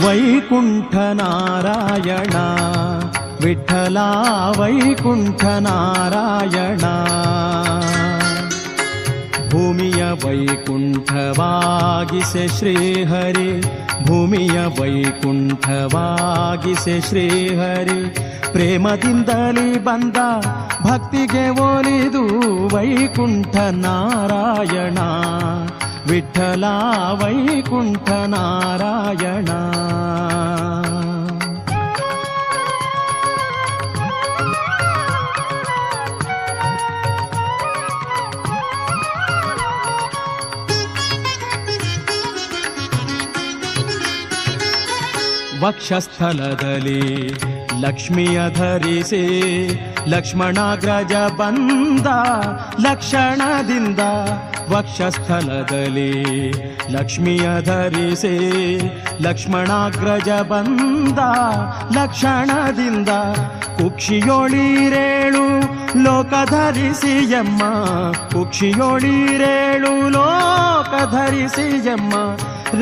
ವೈಕುಂಠ ನಾರಾಯಣ ವಿಠಲ ವೈಕುಂಠ ನಾರಾಯಣ. ಭೂಮಿಯ ವೈಕುಂಠವಾಗಿಸೆ ಶ್ರೀಹರಿ, ಭೂಮಿಯ ವೈಕುಂಠವಾಗಿಸೆ ಶ್ರೀಹರಿ. ಪ್ರೇಮದಿಂದಲೇ ಬಂದ ಭಕ್ತಿಗೆ ಒಲಿದು ವೈಕುಂಠ ನಾರಾಯಣ ವಿಠಲ ವೈಕುಂಠ ನಾರಾಯಣ. ವಕ್ಷಸ್ಥಲದಲ್ಲಿ ಲಕ್ಷ್ಮಿಯ ಧರಿಸಿ ಲಕ್ಷ್ಮಣಾಗ್ರಜ ಬಂದ ಲಕ್ಷಣದಿಂದ. ವಕ್ಷಸ್ಥಲದಲ್ಲಿ ಲಕ್ಷ್ಮಿಯ ಧರಿಸಿ ಲಕ್ಷ್ಮಣಾಗ್ರಜ ಬಂದ ಲಕ್ಷಣದಿಂದ. ಕುಕ್ಷಿಯೊಳಿರೇಳು ಲೋಕ ಧರಿಸಿಯಮ್ಮ, ಕುಕ್ಷಿಯೊಳಿರೇಳು ಲೋಕ ಧರಿಸಿಯಮ್ಮ.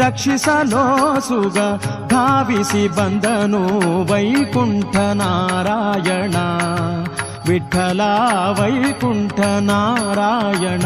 ರಕ್ಷಿಸಲೋ ಸುಗ ಧಾವಿಸಿ ಬಂದನು ವೈಕುಂಠ ನಾರಾಯಣ ವಿಠಲ ವೈಕುಂಠ ನಾರಾಯಣ.